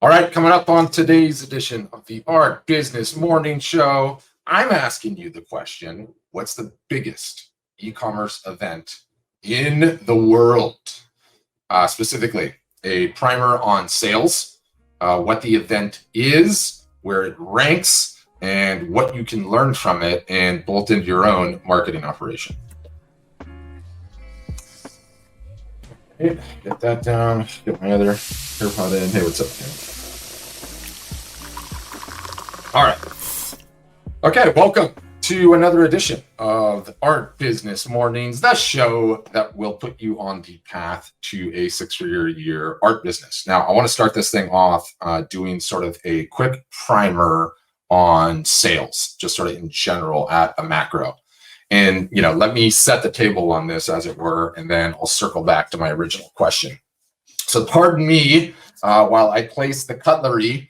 All right, coming up on today's edition of the Art Business Morning Show, I'm asking you the question, what's the biggest e-commerce event in the world? Specifically, a primer on sales, what the event is, where it ranks, and what you can learn from it and bolt into your own marketing operation. Hey, get that down, get my other AirPod in. Hey, what's up, man? All right. Okay, welcome to another edition of Art Business Mornings, the show that will put you on the path to a six-figure a year art business. Now, I want to start this thing off doing sort of a quick primer on sales, just sort of in general at a macro. And, let me set the table on this, as it were, and then I'll circle back to my original question. So pardon me while I place the cutlery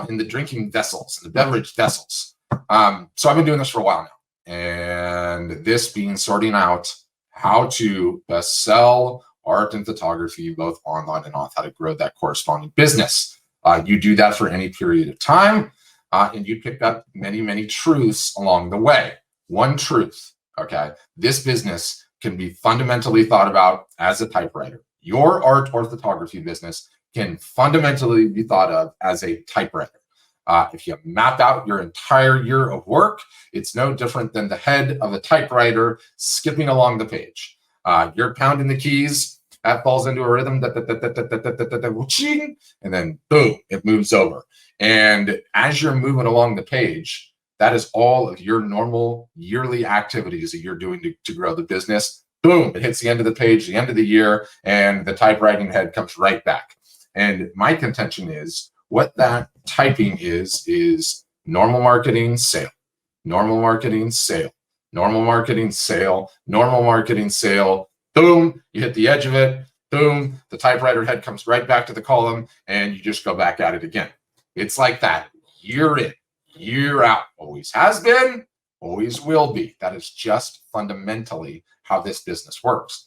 in the drinking vessels, in the beverage vessels. So I've been doing this for a while now, and this being sorting out how to best sell art and photography, both online and off, how to grow that corresponding business. You do that for any period of time, and you pick up many, many truths along the way. One truth, okay? This business can be fundamentally thought about as a typewriter. Your art or photography business can fundamentally be thought of as a typewriter. If you map out your entire year of work, it's no different than the head of a typewriter skipping along the page. You're pounding the keys, that falls into a rhythm, and then boom, it moves over. And as you're moving along the page, that is all of your normal yearly activities that you're doing to grow the business. Boom, it hits the end of the page, the end of the year, and the typewriting head comes right back. And my contention is what that typing is normal marketing, sale, normal marketing, sale, normal marketing, sale, normal marketing, sale. Boom, you hit the edge of it. Boom, the typewriter head comes right back to the column, and you just go back at it again. It's like that year in, year out. Always has been, always will be. That is just fundamentally how this business works.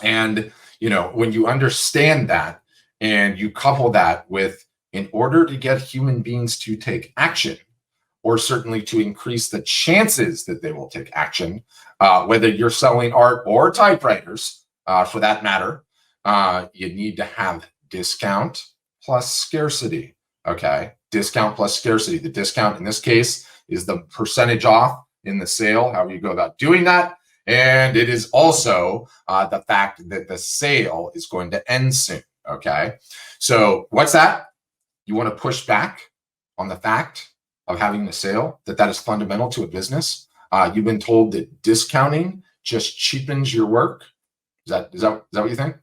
And, when you understand that and you couple that with, in order to get human beings to take action, or certainly to increase the chances that they will take action, whether you're selling art or typewriters, for that matter, you need to have discount plus scarcity. Okay, discount plus scarcity. The discount in this case is the percentage off in the sale, however you go about doing that. And it is also the fact that the sale is going to end soon. Okay, so what's that? You want to push back on the fact of having the sale, that is fundamental to a business. You've been told that discounting just cheapens your work. Is that what you think?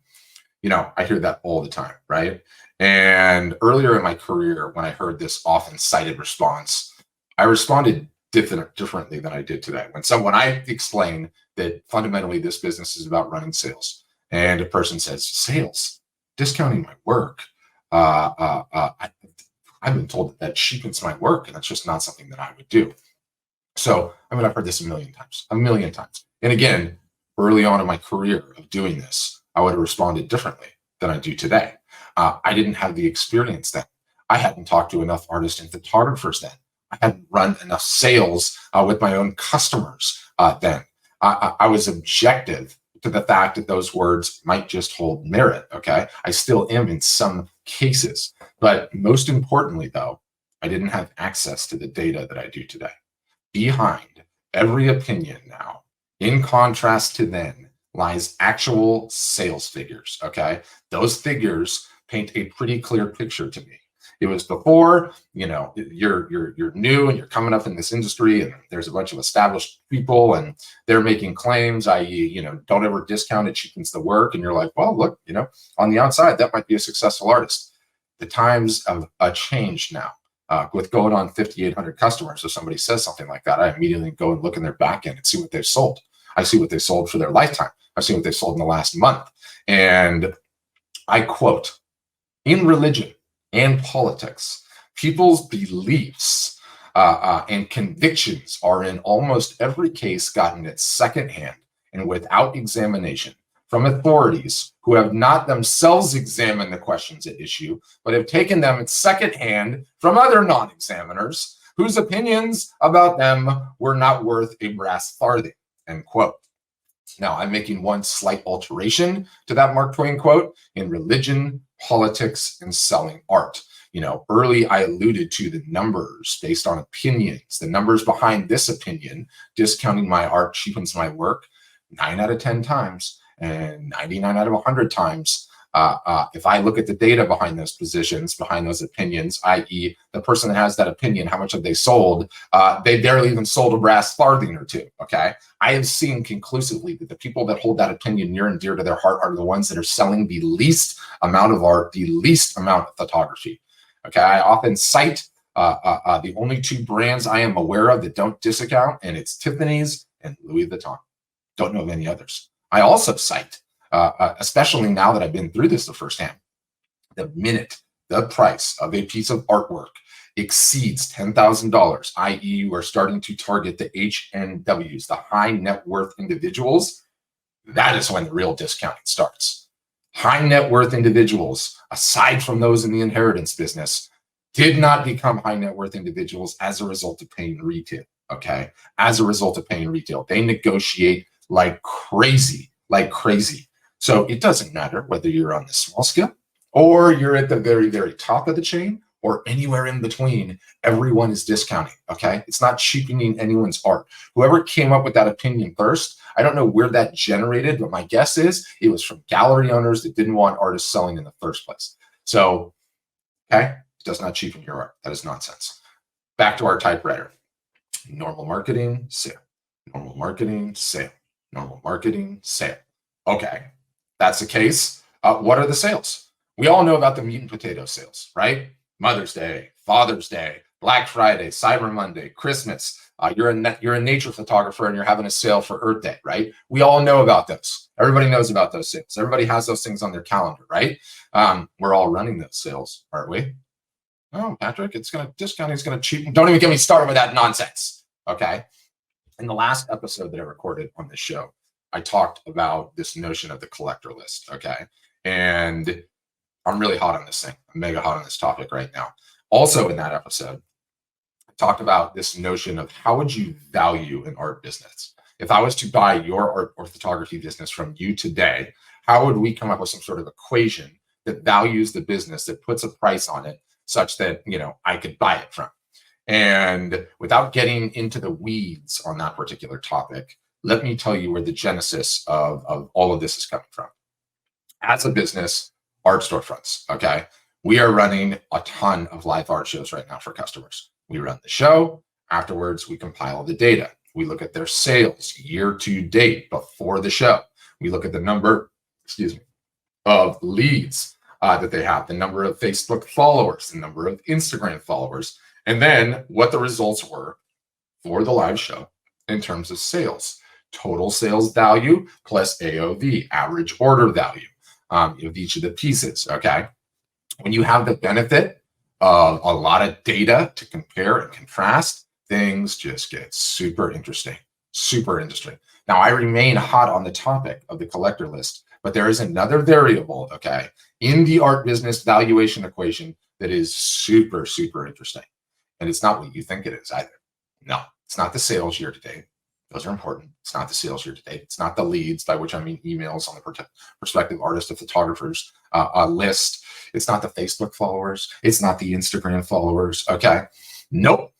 I hear that all the time, right? And earlier in my career, when I heard this often cited response, I responded differently than I did today. When I explain that fundamentally this business is about running sales, and a person says, sales, discounting my work, I've been told that cheapens my work, and that's just not something that I would do. So, I've heard this a million times. And again, early on in my career of doing this, I would have responded differently than I do today. I didn't have the experience then. I hadn't talked to enough artists and photographers then. I hadn't run enough sales with my own customers then. I was objective to the fact that those words might just hold merit, okay? I still am in some cases. But most importantly, though, I didn't have access to the data that I do today. Behind every opinion now, in contrast to then, lies actual sales figures, okay? Those figures paint a pretty clear picture to me. It was before, you're new and you're coming up in this industry, and there's a bunch of established people and they're making claims, i.e., don't ever discount, it cheapens the work. And you're like, well, look, on the outside, that might be a successful artist. The times of a change now. With going on 5,800 customers, if somebody says something like that, I immediately go and look in their back end and see what they've sold. I see what they sold for their lifetime. I've seen what they sold in the last month. And I quote, in religion and politics, people's beliefs and convictions are in almost every case gotten at secondhand and without examination from authorities who have not themselves examined the questions at issue, but have taken them secondhand from other non-examiners whose opinions about them were not worth a brass farthing, end quote. Now, I'm making one slight alteration to that Mark Twain quote in religion, politics, and selling art. Early I alluded to the numbers based on opinions. The numbers behind this opinion, discounting my art cheapens my work 9 out of 10 times, and 99 out of 100 times. If I look at the data behind those positions, behind those opinions, i.e. the person that has that opinion, how much have they sold? They barely even sold a brass farthing or two, okay? I have seen conclusively that the people that hold that opinion near and dear to their heart are the ones that are selling the least amount of art, the least amount of photography, okay? I often cite the only 2 brands I am aware of that don't discount, and it's Tiffany's and Louis Vuitton. Don't know of any others. I also cite, especially now that I've been through this the firsthand, the minute the price of a piece of artwork exceeds $10,000, i.e. you are starting to target the HNWs, the high net worth individuals, that is when the real discounting starts. High net worth individuals, aside from those in the inheritance business, did not become high net worth individuals as a result of paying retail, okay? As a result of paying retail. They negotiate like crazy. So it doesn't matter whether you're on the small scale or you're at the very, very top of the chain or anywhere in between. Everyone is discounting, okay? It's not cheapening anyone's art. Whoever came up with that opinion first, I don't know where that generated, but my guess is it was from gallery owners that didn't want artists selling in the first place. So, okay, it does not cheapen your art. That is nonsense. Back to our typewriter. Normal marketing, sale. Normal marketing, sale. Normal marketing, sale. Okay, that's the case. What are the sales? We all know about the meat and potato sales, right? Mother's Day, Father's Day, Black Friday, Cyber Monday, Christmas. You're a nature photographer and you're having a sale for Earth Day, right? We all know about those. Everybody knows about those sales. Everybody has those things on their calendar, right? We're all running those sales, aren't we? Oh, Patrick, discounting is going to cheapen. Don't even get me started with that nonsense, okay? In the last episode that I recorded on this show, I talked about this notion of the collector list, okay? And I'm really hot on this thing. I'm mega hot on this topic right now. Also in that episode, I talked about this notion of how would you value an art business? If I was to buy your art or photography business from you today, how would we come up with some sort of equation that values the business, that puts a price on it such that, I could buy it from? And without getting into the weeds on that particular topic, let me tell you where the genesis of all of this is coming from. As a business, Art Storefronts, okay? We are running a ton of live art shows right now for customers. We run the show. Afterwards, we compile the data. We look at their sales year to date before the show. We look at the number, of leads that they have, the number of Facebook followers, the number of Instagram followers, and then what the results were for the live show in terms of sales. Total sales value plus AOV, average order value, of each of the pieces, okay? When you have the benefit of a lot of data to compare and contrast, things just get super interesting. Now, I remain hot on the topic of the collector list, but there is another variable, okay, in the art business valuation equation that is super interesting. And it's not what you think it is either. No, it's not the sales year to date. Those are important. It's not the sales year to date. It's not the leads, by which I mean emails on the prospective artist or photographers list. It's not the Facebook followers. It's not the Instagram followers, okay? Nope.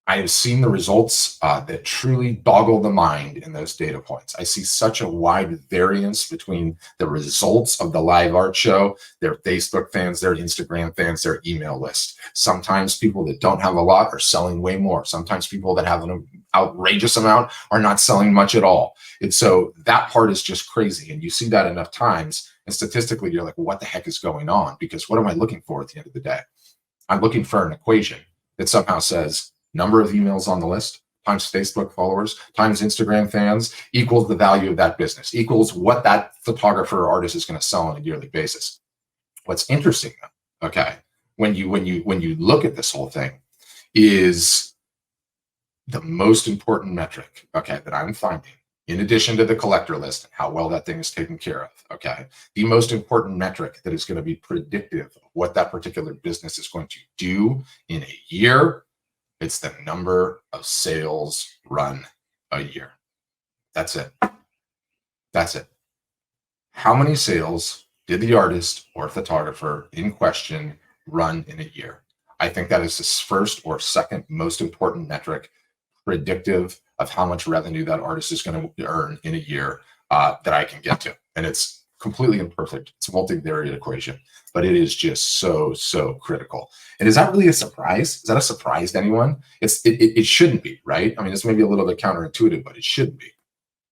I have seen the results that truly boggle the mind in those data points. I see such a wide variance between the results of the live art show, their Facebook fans, their Instagram fans, their email list. Sometimes people that don't have a lot are selling way more. Sometimes people that have an outrageous amount are not selling much at all. And so that part is just crazy. And you see that enough times, and statistically, you're like, what the heck is going on? Because what am I looking for at the end of the day? I'm looking for an equation that somehow says, number of emails on the list times Facebook followers times Instagram fans equals the value of that business, equals what that photographer or artist is going to sell on a yearly basis. What's interesting though, okay, when you look at this whole thing, is the most important metric, okay, that I'm finding in addition to the collector list and how well that thing is taken care of, okay, the most important metric that is going to be predictive of what that particular business is going to do in a year, it's the number of sales run a year. That's it. That's it. How many sales did the artist or photographer in question run in a year? I think that is the first or second most important metric predictive of how much revenue that artist is going to earn in a year that I can get to. And it's completely imperfect. It's a multivariate equation, but it is just so critical. And is that really a surprise? Is that a surprise to anyone? It shouldn't be, right? I mean, it's maybe a little bit counterintuitive, but it shouldn't be.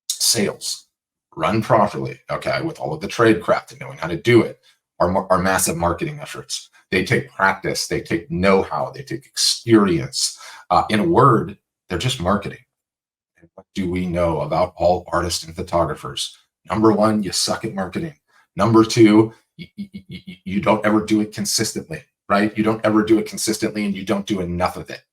Sales run properly, okay, with all of the trade craft and knowing how to do it, are massive marketing efforts. They take practice, they take know-how, they take experience. In a word, they're just marketing. And what do we know about all artists and photographers? Number one, you suck at marketing. Number two, you don't ever do it consistently, right? You don't ever do it consistently, and you don't do enough of it.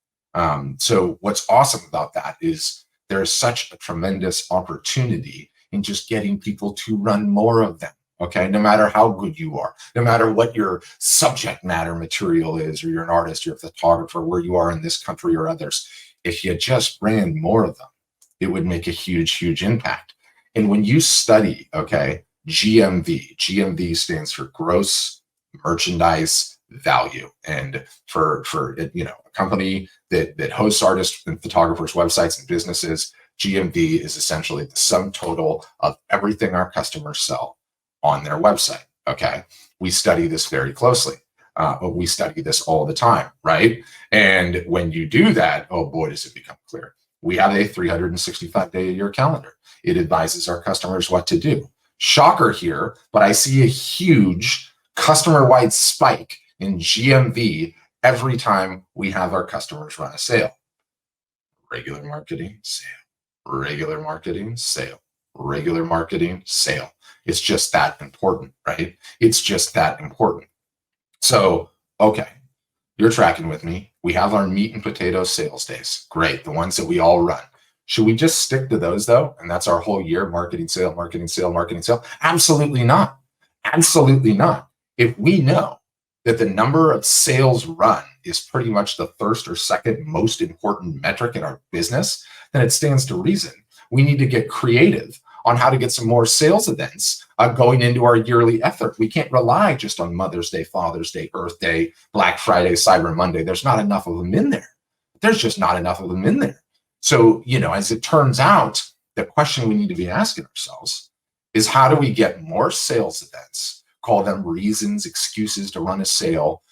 So what's awesome about that is there's such a tremendous opportunity in just getting people to run more of them. Okay, no matter how good you are, no matter what your subject matter material is, or you're an artist, you're a photographer, where you are in this country or others, if you just ran more of them, it would make a huge impact. And when you study, okay, GMV stands for gross merchandise value. And for a company that hosts artists and photographers' websites and businesses, GMV is essentially the sum total of everything our customers sell on their website. Okay, we study this very closely. We study this all the time, right? And when you do that, oh boy, does it become clear. We have a 365-day-a-year calendar. It advises our customers what to do. Shocker here, but I see a huge customer-wide spike in GMV every time we have our customers run a sale. Regular marketing, sale. Regular marketing, sale. Regular marketing, sale. It's just that important, right? It's just that important. So, okay, you're tracking with me. We have our meat and potatoes sales days. Great, the ones that we all run. Should we just stick to those though? And that's our whole year, marketing, sale, marketing, sale, marketing, sale? Absolutely not. Absolutely not. If we know that the number of sales run is pretty much the first or second most important metric in our business, then it stands to reason we need to get creative on how to get some more sales events going into our yearly effort. We can't rely just on Mother's Day, Father's Day, Earth Day, Black Friday, Cyber Monday. There's not enough of them in there. There's just not enough of them in there. So, as it turns out, the question we need to be asking ourselves is, how do we get more sales events, call them reasons, excuses to run a sale,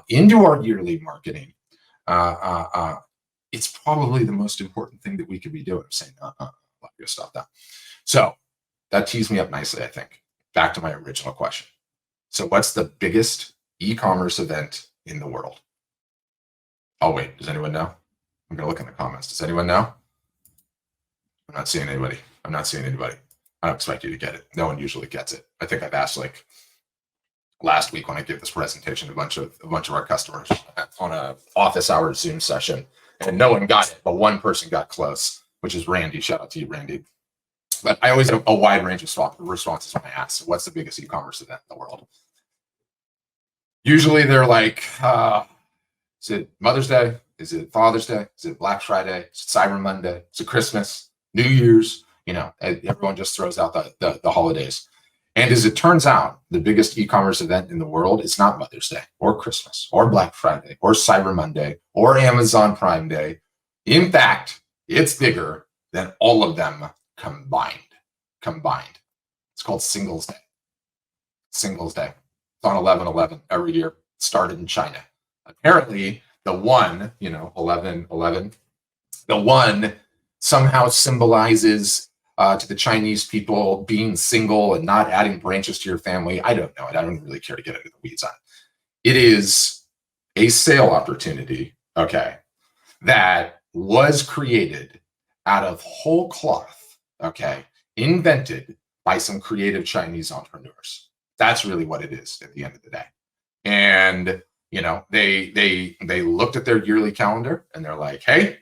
into our yearly marketing? It's probably the most important thing that we could be doing. I'm saying, stop that. So that tees me up nicely, I think. Back to my original question. So what's the biggest e-commerce event in the world? Oh, wait, does anyone know? I'm going to look in the comments. Does anyone know? I'm not seeing anybody. I'm not seeing anybody. I don't expect you to get it. No one usually gets it. I think I've asked like last week when I gave this presentation to a bunch of our customers on a office hours Zoom session, and no one got it, but one person got close, which is Randy. Shout out to you, Randy. But I always have a wide range of responses when I ask, what's the biggest e-commerce event in the world? Usually they're like, is it Mother's Day? Is it Father's Day? Is it Black Friday? Is it Cyber Monday? Is it Christmas? New Year's? Everyone just throws out the holidays. And as it turns out, the biggest e-commerce event in the world is not Mother's Day or Christmas or Black Friday or Cyber Monday or Amazon Prime Day. In fact, it's bigger than all of them combined. It's called Singles Day. Singles Day. It's on 11/11 every year. It started in China. Apparently, the one, 11/11, the one somehow symbolizes to the Chinese people being single and not adding branches to your family. I don't know it. I don't really care to get into the weeds on it. It is a sale opportunity, okay, that was created out of whole cloth, okay, invented by some creative Chinese entrepreneurs. That's really what it is at the end of the day. And they looked at their yearly calendar and they're like, hey,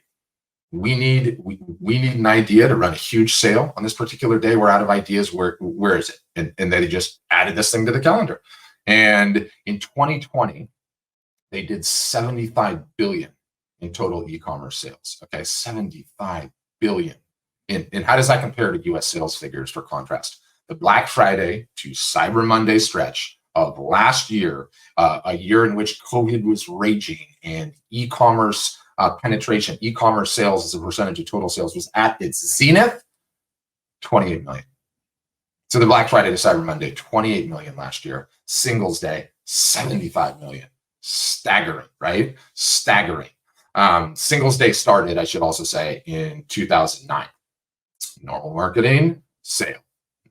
we need an idea to run a huge sale on this particular day. We're out of ideas. Where is it? And they just added this thing to the calendar. And in 2020, they did 75 billion in total e-commerce sales. Okay, 75 billion. And how does that compare to US sales figures for contrast? The Black Friday to Cyber Monday stretch of last year, a year in which COVID was raging and e-commerce penetration, e-commerce sales as a percentage of total sales was at its zenith, 28 million. So the Black Friday to Cyber Monday, 28 million last year. Singles Day, 75 million. Staggering, right? Staggering. Singles Day started, I should also say, in 2009. Normal marketing, sale.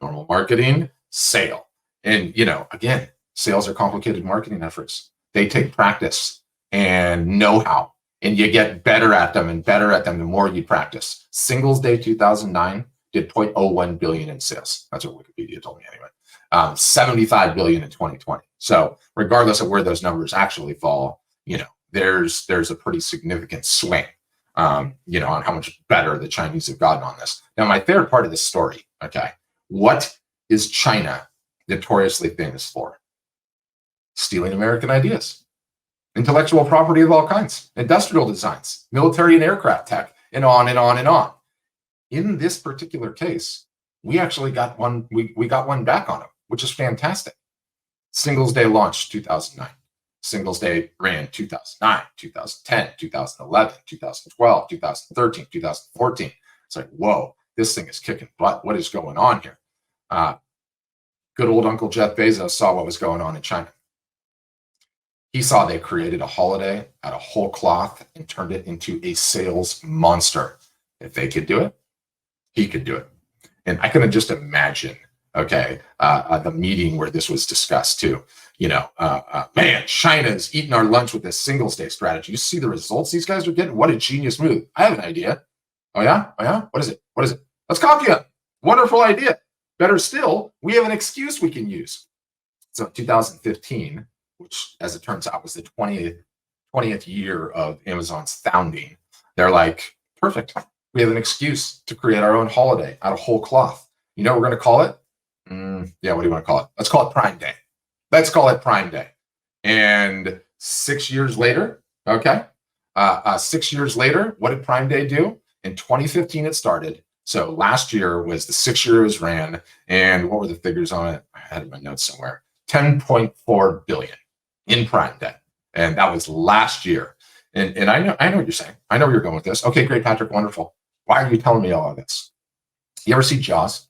Normal marketing, sale. And, again, sales are complicated marketing efforts. They take practice and know-how, and you get better at them and better at them the more you practice. Singles Day 2009 did 0.01 billion in sales. That's what Wikipedia told me anyway. 75 billion in 2020. So regardless of where those numbers actually fall, there's a pretty significant swing, on how much better the Chinese have gotten on this. Now, my favorite part of this story, okay, what is China notoriously famous for? Stealing American ideas, intellectual property of all kinds, industrial designs, military and aircraft tech, and on and on and on. In this particular case, we actually got one, we got one back on them, which is fantastic. Singles Day launched 2009. Singles Day ran 2009, 2010, 2011, 2012, 2013, 2014. It's like, whoa, this thing is kicking butt. What is going on here? Good old Uncle Jeff Bezos saw what was going on in China. He saw they created a holiday out of whole cloth and turned it into a sales monster. If they could do it, he could do it. And I can just imagine, okay, the meeting where this was discussed too. Man, China's eating our lunch with this Singles Day strategy. You see the results these guys are getting? What a genius move. I have an idea. Oh yeah? Oh yeah? What is it? What is it? Let's copy it. Wonderful idea. Better still, we have an excuse we can use. So in 2015, which as it turns out was the 20th year of Amazon's founding, they're like, perfect. We have an excuse to create our own holiday out of whole cloth. You know what we're going to call it? Yeah, what do you want to call it? Let's call it Prime Day. Let's call it Prime Day. And 6 years later, okay, 6 years later, what did Prime Day do? In 2015, it started. So last year was the 6 years ran. And what were the figures on it? I had it in my notes somewhere. 10.4 billion in Prime Day. And that was last year. And I know what you're saying. I know where you're going with this. Okay, great, Patrick, wonderful. Why are you telling me all of this? You ever see Jaws?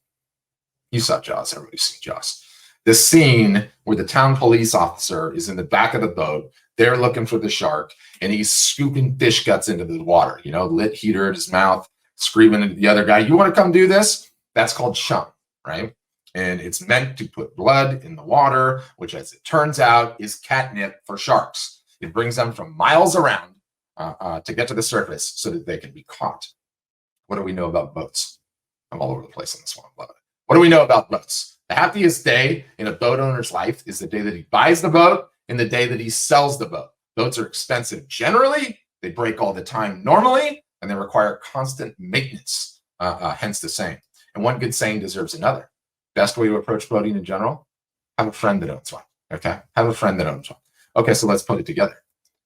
You saw Jaws. Everybody's seen Jaws. The scene where the town police officer is in the back of the boat, they're looking for the shark, and he's scooping fish guts into the water, lit heater in his mouth, screaming at the other guy, you want to come do this? That's called chum, right? And it's meant to put blood in the water, which, as it turns out, is catnip for sharks. It brings them from miles around to get to the surface so that they can be caught. What do we know about boats? I'm all over the place on this one. I love it. What do we know about boats? The happiest day in a boat owner's life is the day that he buys the boat and the day that he sells the boat. Boats are expensive generally. They break all the time normally, and they require constant maintenance, hence the saying. And one good saying deserves another. Best way to approach boating in general, have a friend that owns one, okay? Have a friend that owns one. Okay, so let's put it together.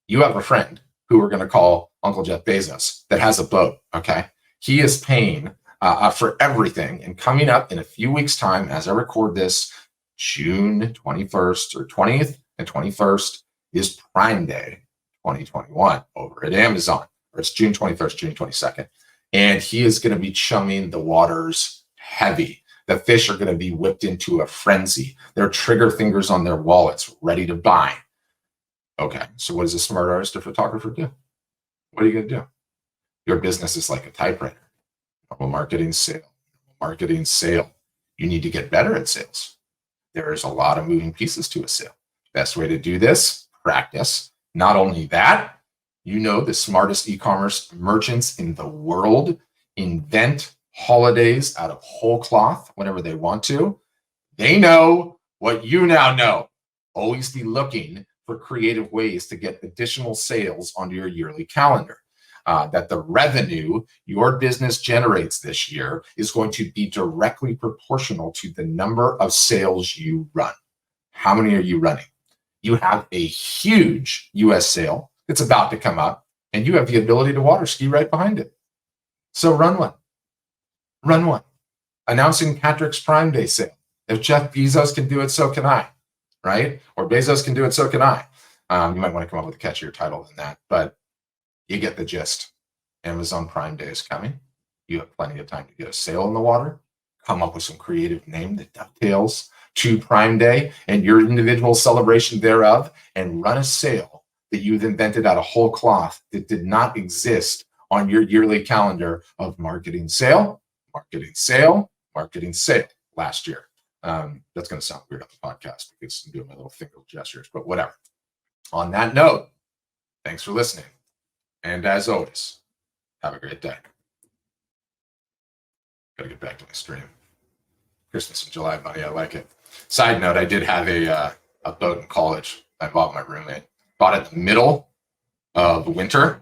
You have a friend who we're going to call Uncle Jeff Bezos that has a boat, okay? He is paying for everything. And coming up in a few weeks' time, as I record this, June 21st or 20th and 21st is Prime Day 2021 over at Amazon. Or it's June 21st, June 22nd. And he is going to be chumming the waters heavy. The fish are going to be whipped into a frenzy. Their trigger fingers on their wallets, ready to buy. Okay, so what does a smart artist or photographer do? What are you going to do? Your business is like a typewriter. Marketing, sale. You need to get better at sales. There's a lot of moving pieces to a sale. Best way to do this, practice. Not only that, the smartest e-commerce merchants in the world invent holidays out of whole cloth whenever they want to. They know what you now know. Always be looking for creative ways to get additional sales onto your yearly calendar. that the revenue your business generates this year is going to be directly proportional to the number of sales you run. How many are you running? You have a huge US sale that's about to come up, and you have the ability to water ski right behind it. So run one. Run one. Announcing Patrick's Prime Day sale. If Jeff Bezos can do it, so can I, right? Or Bezos can do it, so can I. You might want to come up with a catchier title than that, but you get the gist. Amazon Prime Day is coming. You have plenty of time to get a sale in the water, come up with some creative name that dovetails to Prime Day and your individual celebration thereof, and run a sale that you've invented out of whole cloth that did not exist on your yearly calendar of marketing sale, marketing sale, marketing sale last year. That's going to sound weird on the podcast because I'm doing my little finger gestures, but whatever. On that note, thanks for listening. And as always, have a great day. Got to get back to my stream. Christmas in July, buddy. I like it. Side note, I did have a boat in college. I bought my roommate. Bought it in the middle of winter,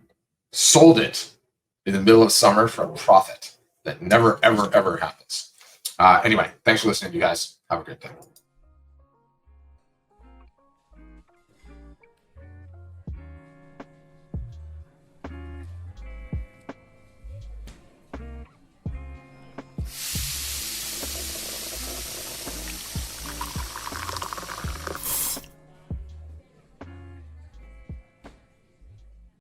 sold it in the middle of summer for a profit. That never, ever, ever happens. Anyway, thanks for listening, you guys. Have a great day.